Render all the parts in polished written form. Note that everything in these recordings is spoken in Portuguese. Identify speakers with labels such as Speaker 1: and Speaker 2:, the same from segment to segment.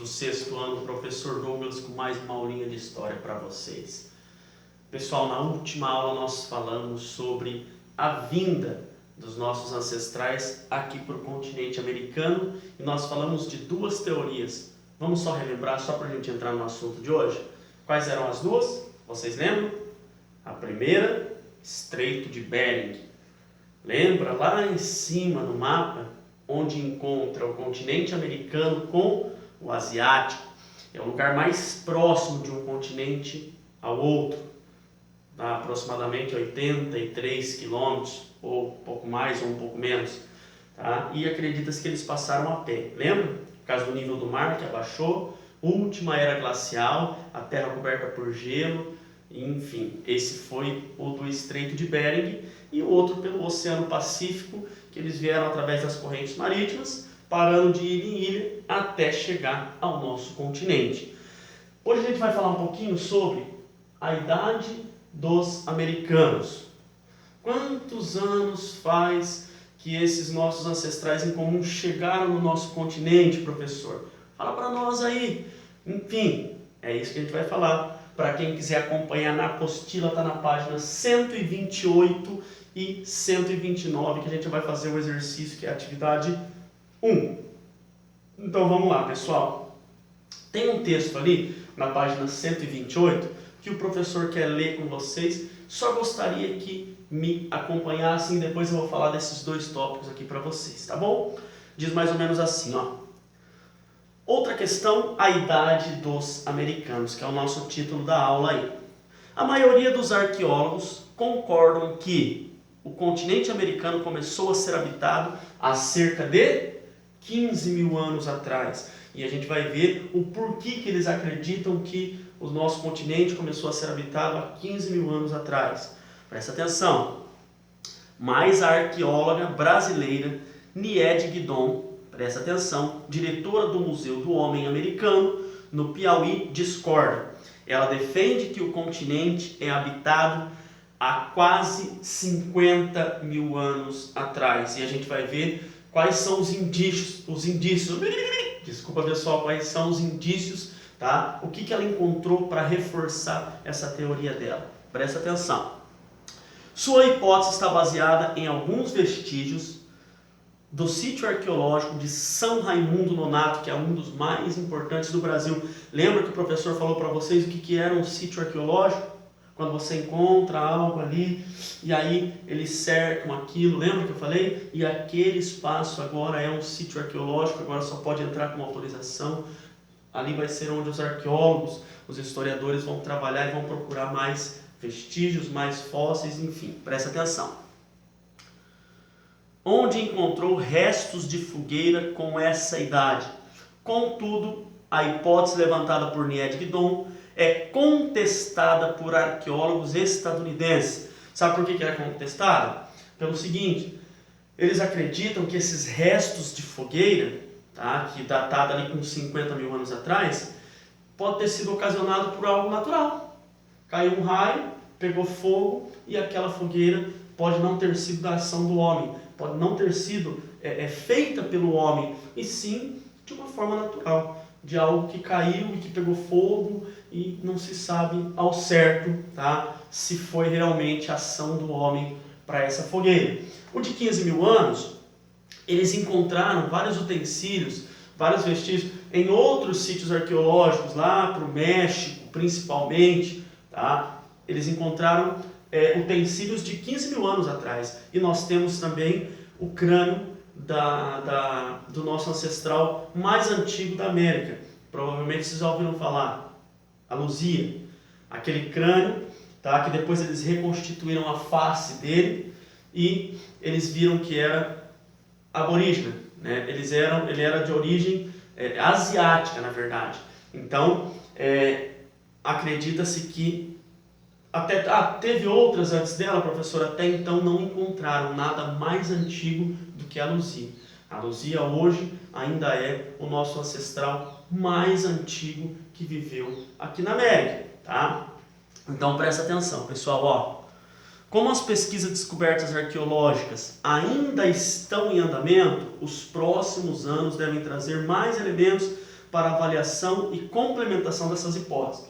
Speaker 1: do sexto ano, professor Douglas, com mais uma aulinha de história para vocês. Pessoal, na última aula nós falamos sobre a vinda dos nossos ancestrais aqui para o continente americano e nós falamos de duas teorias. Vamos só relembrar, só para a gente entrar no assunto de hoje? Quais eram as duas? Vocês lembram? A primeira, Estreito de Bering. Lembra lá em cima no mapa, onde encontra o continente americano com o asiático? É o lugar mais próximo de um continente ao outro, dá aproximadamente 83 quilômetros, ou um pouco mais ou um pouco menos, tá? E acredita-se que eles passaram a pé, lembra? Por causa do nível do mar que abaixou, última era glacial, a terra coberta por gelo, enfim, esse foi o do Estreito de Bering, e o outro pelo Oceano Pacífico, que eles vieram através das correntes marítimas, parando de ilha em ilha até chegar ao nosso continente. Hoje a gente vai falar um pouquinho sobre a idade dos americanos. Quantos anos faz que esses nossos ancestrais em comum chegaram no nosso continente, professor? Fala para nós aí. Enfim, é isso que a gente vai falar. Para quem quiser acompanhar na apostila, está na página 128 e 129, que a gente vai fazer o exercício, que é a atividade 1. Então vamos lá, pessoal. Tem um texto ali na página 128 que o professor quer ler com vocês. Só gostaria que me acompanhassem, depois eu vou falar desses dois tópicos aqui para vocês, tá bom? Diz mais ou menos assim, ó. Outra questão, a idade dos americanos, que é o nosso título da aula aí. A maioria dos arqueólogos concordam que o continente americano começou a ser habitado há cerca de 15 mil anos atrás. E a gente vai ver o porquê que eles acreditam que o nosso continente começou a ser habitado há 15 mil anos atrás. Presta atenção. Mas a arqueóloga brasileira Niede Guidon, presta atenção, diretora do Museu do Homem Americano, no Piauí, discorda. Ela defende que o continente é habitado há quase 50 mil anos atrás. E a gente vai ver quais são os indícios, desculpa pessoal, quais são os indícios, tá? O que ela encontrou para reforçar essa teoria dela. Presta atenção. Sua hipótese está baseada em alguns vestígios do sítio arqueológico de São Raimundo Nonato, que é um dos mais importantes do Brasil. Lembra que o professor falou para vocês o que era um sítio arqueológico? Quando você encontra algo ali, e aí eles cercam aquilo, lembra que eu falei? E aquele espaço agora é um sítio arqueológico, agora só pode entrar com autorização. Ali vai ser onde os arqueólogos, os historiadores vão trabalhar e vão procurar mais vestígios, mais fósseis, enfim, presta atenção. Onde encontrou restos de fogueira com essa idade. Contudo, a hipótese levantada por Niede Guidon é contestada por arqueólogos estadunidenses. Sabe por que é contestada? Pelo seguinte, eles acreditam que esses restos de fogueira, tá, que datada ali com 50 mil anos atrás, pode ter sido ocasionado por algo natural. Caiu um raio, pegou fogo e aquela fogueira pode não ter sido da ação do homem, pode não ter sido feita pelo homem, e sim de uma forma natural, de algo que caiu e que pegou fogo e não se sabe ao certo, tá, se foi realmente a ação do homem para essa fogueira. O de 15 mil anos, eles encontraram vários utensílios, vários vestígios em outros sítios arqueológicos, lá para o México principalmente, tá? Eles encontraram utensílios de 15 mil anos atrás. E nós temos também o crânio do nosso ancestral mais antigo da América. Provavelmente vocês já ouviram falar, a Luzia. Aquele crânio, tá, que depois eles reconstituíram a face dele e eles viram que era aborígena, né? Ele era de origem asiática, na verdade. Então, acredita-se que teve outras antes dela, professor, até então não encontraram nada mais antigo do que a Luzia. A Luzia hoje ainda é o nosso ancestral mais antigo que viveu aqui na América, tá? Então presta atenção, pessoal, ó. Como as pesquisas e descobertas arqueológicas ainda estão em andamento, os próximos anos devem trazer mais elementos para avaliação e complementação dessas hipóteses.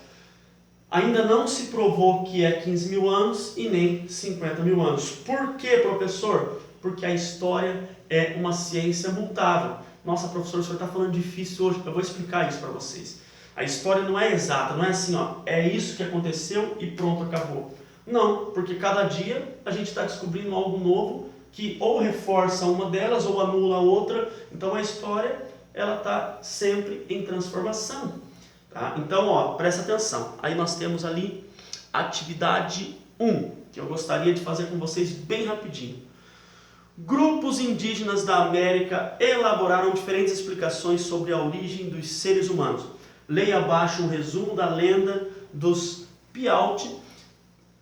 Speaker 1: Ainda não se provou que é 15 mil anos e nem 50 mil anos. Por quê, professor? Porque a história é uma ciência mutável. Nossa, professor, o senhor está falando difícil hoje. Eu vou explicar isso para vocês. A história não é exata, não é assim, ó, é isso que aconteceu e pronto, acabou. Não, porque cada dia a gente está descobrindo algo novo que ou reforça uma delas ou anula a outra. Então a história ela está sempre em transformação. Tá? Então, ó, presta atenção. Aí nós temos ali atividade 1, que eu gostaria de fazer com vocês bem rapidinho. Grupos indígenas da América elaboraram diferentes explicações sobre a origem dos seres humanos. Leia abaixo um resumo da lenda dos Piauti,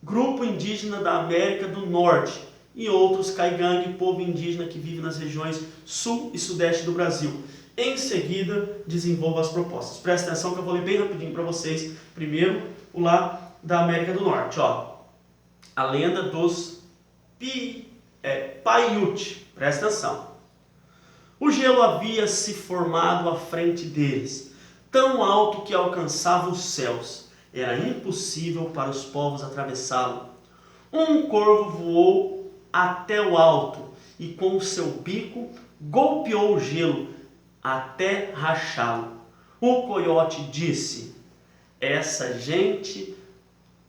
Speaker 1: grupo indígena da América do Norte, e outros Caigangue, povo indígena que vive nas regiões sul e sudeste do Brasil. Em seguida, desenvolva as propostas. Presta atenção que eu vou ler bem rapidinho para vocês. Primeiro, o lá da América do Norte. Ó. A lenda dos Paiute. Presta atenção. O gelo havia se formado à frente deles, tão alto que alcançava os céus. Era impossível para os povos atravessá-lo. Um corvo voou até o alto e com o seu bico golpeou o gelo até rachá-lo. O coiote disse: essa gente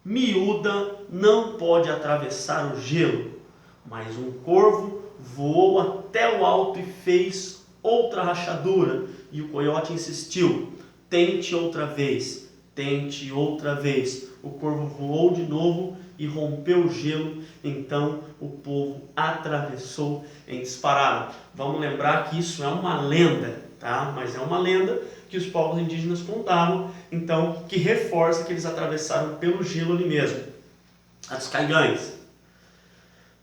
Speaker 1: miúda não pode atravessar o gelo. Mas um corvo voou até o alto e fez outra rachadura. E o coiote insistiu: tente outra vez, tente outra vez. O corvo voou de novo e rompeu o gelo. Então o povo atravessou em disparada. Vamos lembrar que isso é uma lenda, tá? Mas é uma lenda que os povos indígenas contavam, então, que reforça que eles atravessaram pelo gelo ali mesmo. As Caigangues.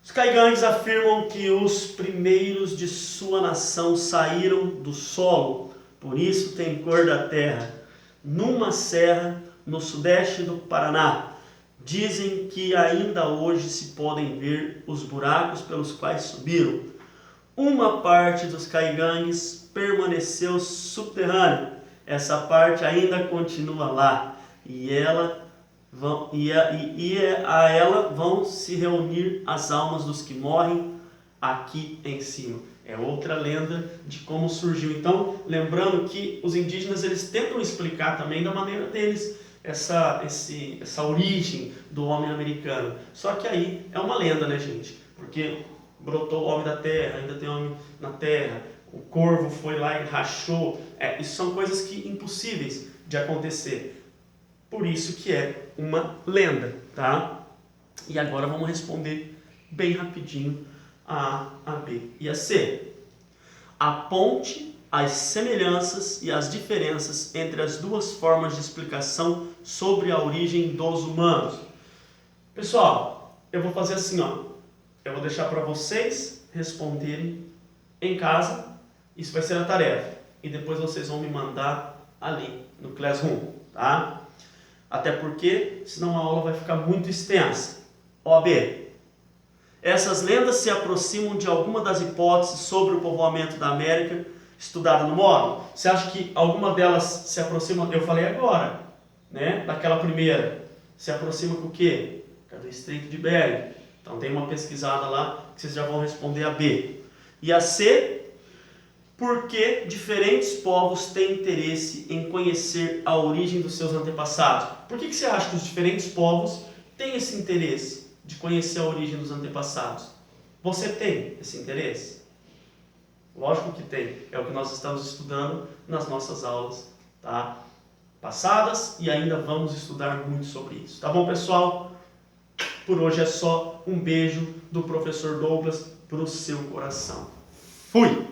Speaker 1: Os Caigangues afirmam que os primeiros de sua nação saíram do solo, por isso tem cor da terra. Numa serra no sudeste do Paraná, dizem que ainda hoje se podem ver os buracos pelos quais subiram. Uma parte dos Caigangues permaneceu subterrânea. Essa parte ainda continua lá e a ela vão se reunir as almas dos que morrem aqui em cima. É outra lenda de como surgiu. Então, lembrando que os indígenas eles tentam explicar também da maneira deles essa origem do homem americano. Só que aí é uma lenda, né, gente? Porque brotou o homem da terra, ainda tem homem na terra, o corvo foi lá e rachou. Isso são coisas que impossíveis de acontecer. Por isso que é uma lenda, tá? E agora vamos responder bem rapidinho a A, a B e a C. Aponte as semelhanças e as diferenças entre as duas formas de explicação sobre a origem dos humanos. Pessoal, eu vou fazer assim, ó. Eu vou deixar para vocês responderem em casa. Isso vai ser a tarefa. E depois vocês vão me mandar ali no Classroom, tá? Até porque, senão a aula vai ficar muito extensa. OAB. Essas lendas se aproximam de alguma das hipóteses sobre o povoamento da América estudada no módulo? Você acha que alguma delas se aproxima? Eu falei agora, né? Daquela primeira. Se aproxima com o quê? Do Estreito de Bering. Então tem uma pesquisada lá que vocês já vão responder a B. E a C, porque diferentes povos têm interesse em conhecer a origem dos seus antepassados. Por que você acha que os diferentes povos têm esse interesse de conhecer a origem dos antepassados? Você tem esse interesse? Lógico que tem. É o que nós estamos estudando nas nossas aulas, tá? Passadas, e ainda vamos estudar muito sobre isso. Tá bom, pessoal? Por hoje é só. Um beijo do professor Douglas para o seu coração. Fui!